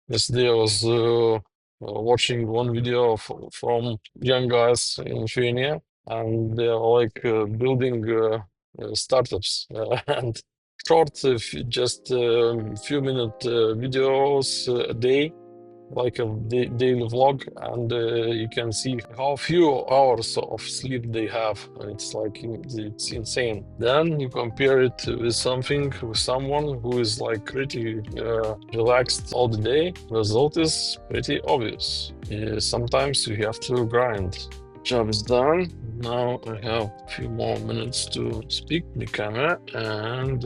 Yesterday I was watching one video from young guys in Lithuania, and they are like building startups and short, just few minute videos a day, like a daily vlog, and you can see how few hours of sleep they have. It's like it's insane. Then you compare it with someone who is like pretty relaxed all the day. Result is pretty obvious. Sometimes you have to grind. Job is done. Now I have a few more minutes to speak to the camera, and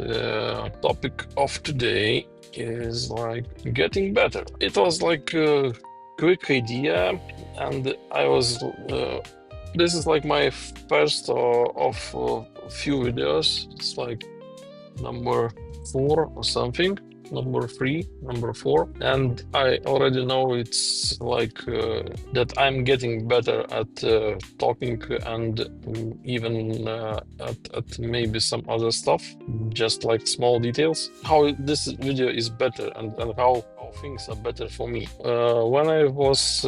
topic of today is like getting better. It was like a quick idea, and I was. This is like my first of few videos. It's like number 4 or something, number 3, number 4, and I already know it's like that I'm getting better at talking and even at maybe some other stuff, just like small details. How this video is better, and how things are better for me. When I was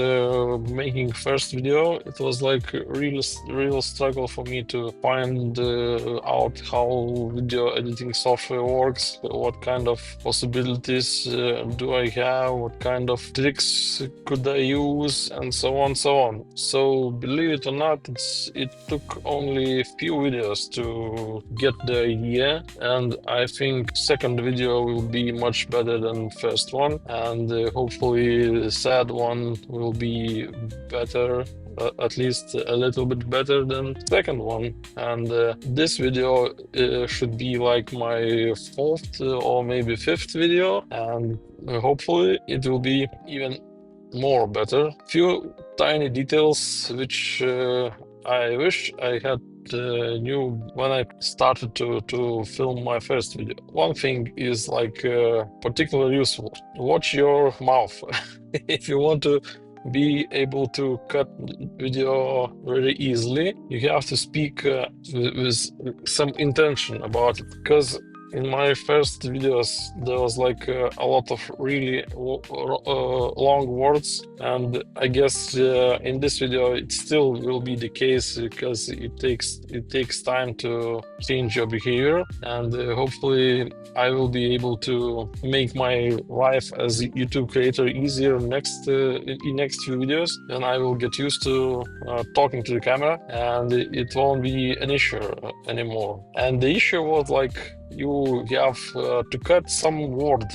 making first video, it was like a real struggle for me to find out how video editing software works, what kind of possibilities do I have, what kind of tricks could I use, and so on, so on. So believe it or not, it took only a few videos to get the idea, and I think second video will be much better than first one, and hopefully the third one will be better, at least a little bit better than second one. And this video should be like my fourth or maybe fifth video, and hopefully it will be even more better. Few tiny details which I wish I had knew when I started to film my first video. One thing is like particularly useful. Watch your mouth. If you want to be able to cut video very easily, you have to speak with some intention about it, because in my first videos there was like a lot of really long words, and I guess in this video it still will be the case, because it takes time to change your behavior, and hopefully I will be able to make my life as a YouTube creator easier in next few videos, and I will get used to talking to the camera, and it won't be an issue anymore. And the issue was like you have to cut some word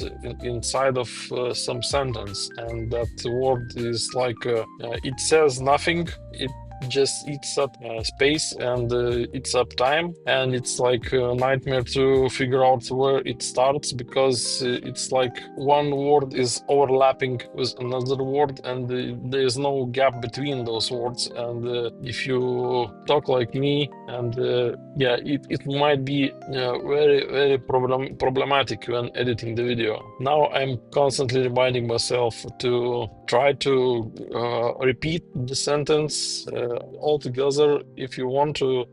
inside of some sentence, and that word is like it says nothing. It just eats up space, and eats up time, and it's like a nightmare to figure out where it starts, because it's like one word is overlapping with another word, and there's no gap between those words. And if you talk like me, and yeah, it might be very problematic when editing the video. Now I'm constantly reminding myself to try to repeat the sentence all together if you want to,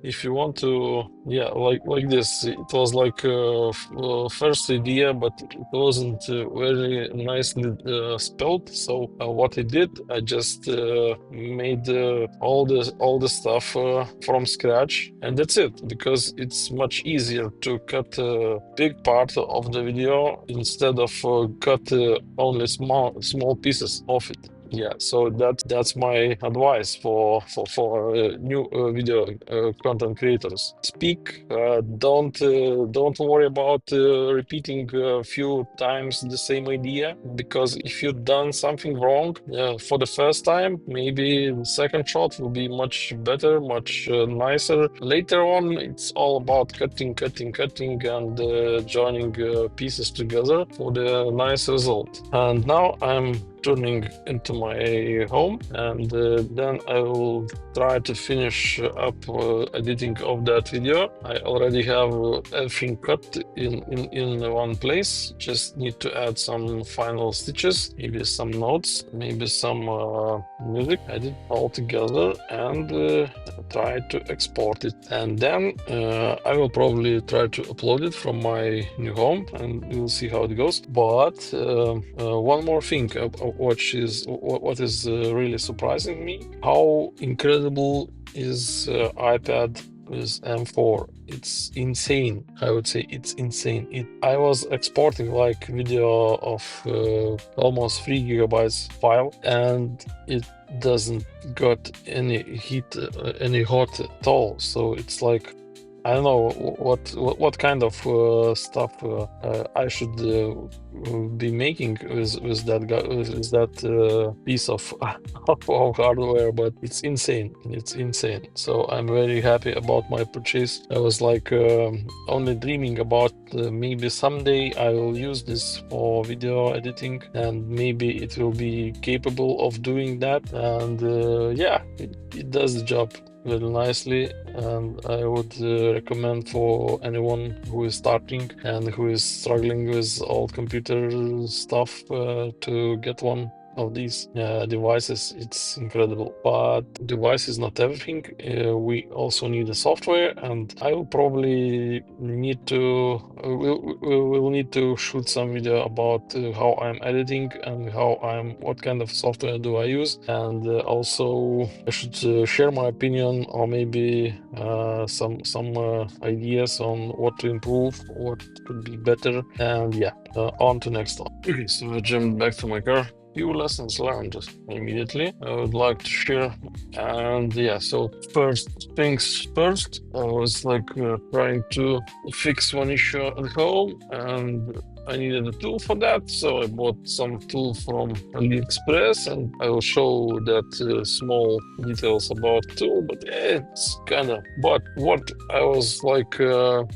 yeah, like this. It was like first idea, but it wasn't very nicely spelled. So what I did, I just made all the stuff from scratch, and that's it, because it's much easier to cut a big part of the video instead of cut only small pieces of it. Yeah, so that's my advice for new video content creators. Speak. Don't worry about repeating a few times the same idea, because if you've done something wrong for the first time, maybe the second shot will be much better, much nicer. Later on, it's all about cutting, and joining pieces together for the nice result. And now I'm turning into my home, and then I will try to finish up editing of that video. I already have everything cut in one place. Just need to add some final stitches, maybe some notes, maybe some music, edit all together, and try to export it. And then I will probably try to upload it from my new home, and we'll see how it goes. But one more thing, what is really surprising me, how incredible is iPad with M4. It's insane. I would say it's insane. I was exporting like video of almost 3 gigabytes file, and it doesn't got any heat, any hot at all. So it's like, I don't know what kind of stuff I should be making with that piece of of hardware, but it's insane. It's insane. So I'm very happy about my purchase. I was like only dreaming about maybe someday I will use this for video editing, and maybe it will be capable of doing that. And yeah, it does the job very nicely, and I would recommend for anyone who is starting and who is struggling with old computer stuff to get one of these devices. It's incredible, but device is not everything. We also need the software, and I will probably need to we'll need to shoot some video about how I'm editing and what kind of software do I use, and also I should share my opinion, or maybe some ideas on what to improve, what could be better. And yeah, on to next one. Okay, so I jumped back to my car. Few lessons learned immediately I would like to share. And yeah, so first things first, I was like trying to fix one issue at home, and I needed a tool for that, so I bought some tool from AliExpress, and I will show that small details about tool, but it's kinda. But what I was like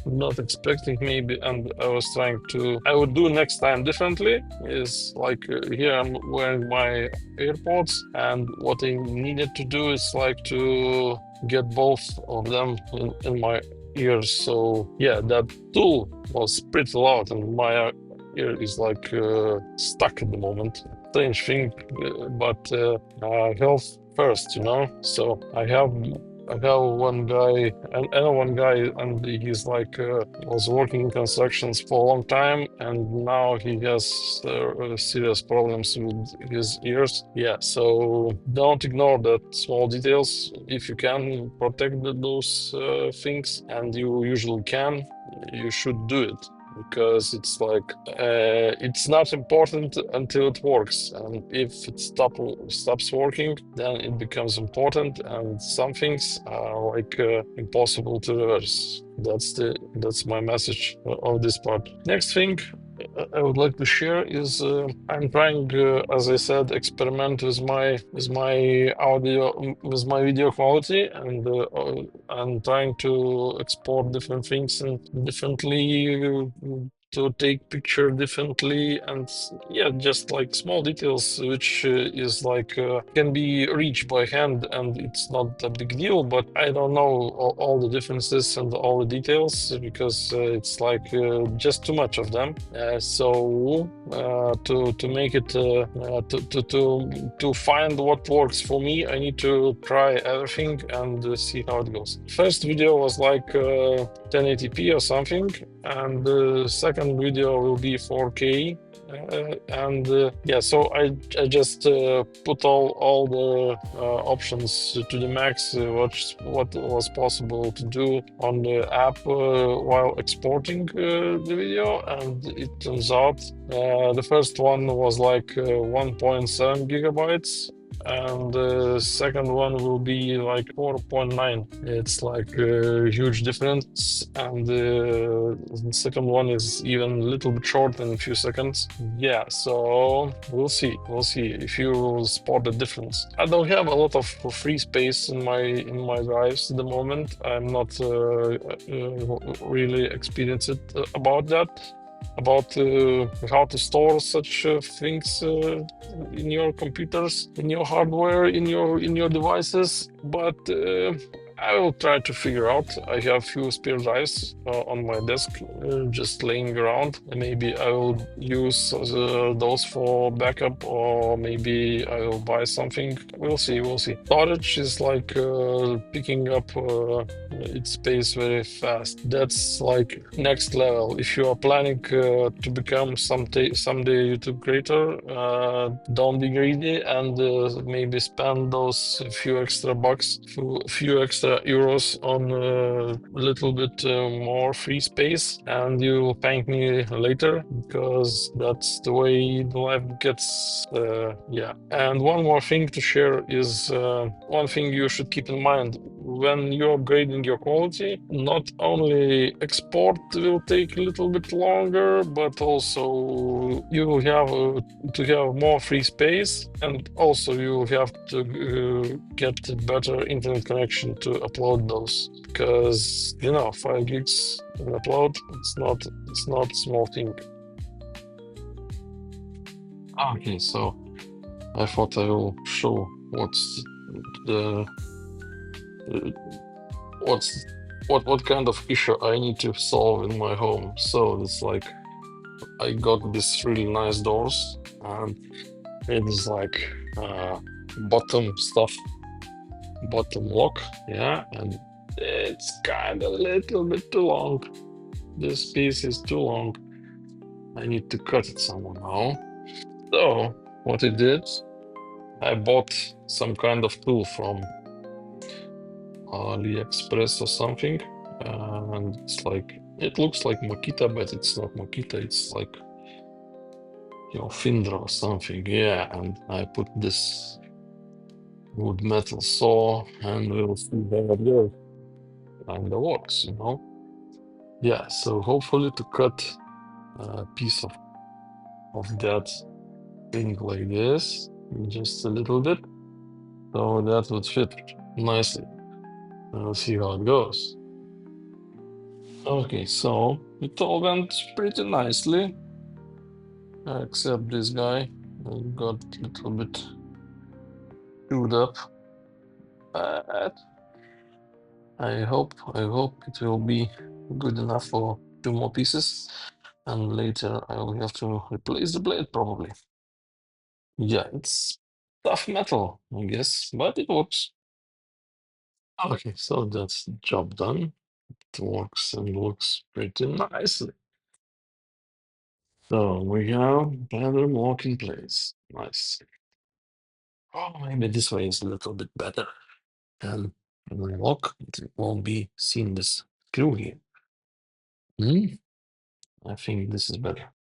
not expecting maybe, and I would do next time differently, is like here I'm wearing my AirPods, and what I needed to do is like to get both of them in my ears. So yeah, that tool was pretty loud, and my ear is like stuck at the moment. Strange thing, but health first, you know. So I have one guy, and I know one guy, and he's like was working in constructions for a long time, and now he has serious problems with his ears. Yeah, so don't ignore that small details. If you can protect those things, and you usually can, you should do it. Because it's like it's not important until it works, and if it stops working, then it becomes important, and some things are like impossible to reverse. That's my message of this part. Next thing I would like to share is I'm trying, as I said, experiment with my audio, with my video quality, and I'm trying to export different things and differently. To take picture differently, and yeah, just like small details which is like can be reached by hand, and it's not a big deal, but I don't know all the differences and all the details, because it's like just too much of them. So to make it to find what works for me, I need to try everything and see how it goes. First video was like 1080p or something, and the second video will be 4K. Yeah, so I just put all the options to the max, what was possible to do on the app while exporting the video, and it turns out the first one was like 1.7 gigabytes, and the second one will be like 4.9. It's like a huge difference, and the second one is even a little bit short in a few seconds. Yeah, so we'll see if you will spot the difference. I don't have a lot of free space in my drives at the moment. I'm not really experienced about that. about how to store such things in your computers, in your hardware, in your devices. But I will try to figure out. I have few spare drives on my desk, just laying around. Maybe I will use those for backup, or maybe I will buy something. We'll see. We'll see. Storage is like picking up its pace very fast. That's like next level. If you are planning to become someday YouTube creator, don't be greedy and maybe spend those few extra bucks, few extra euros on a little bit more free space, and you'll thank me later, because that's the way the life gets. Yeah. And one more thing to share is one thing you should keep in mind when you're upgrading your quality. Not only export will take a little bit longer, but also you will have to have more free space, and also you will have to get a better internet connection to upload those, because 5 gigs in upload, it's not a small thing. Okay, so I thought I will show the uh, what's what kind of issue I need to solve in my home. So it's like I got these really nice doors, and it is like bottom stuff, bottom lock, yeah, and it's kind of a little bit too long. This piece is too long. I need to cut it somehow. So what I did, I bought some kind of tool from AliExpress or something, and it's like, it looks like Makita, but it's not Makita. It's like Findra or something. Yeah, and I put this wood metal saw, and we'll see how it goes. And it works. Yeah, so hopefully to cut a piece of that thing like this, just a little bit, so that would fit nicely. We'll see how it goes. Okay, so it all went pretty nicely, except this guy got a little bit chewed up. But I hope it will be good enough for 2 more pieces, and later I will have to replace the blade probably. Yeah, it's tough metal, I guess, but it works. Okay, so that's the job done. It works and looks pretty nicely. So we have better lock in place. Nice. Oh, maybe this way is a little bit better. And when I lock, it won't be seen this screw here. I think this is better.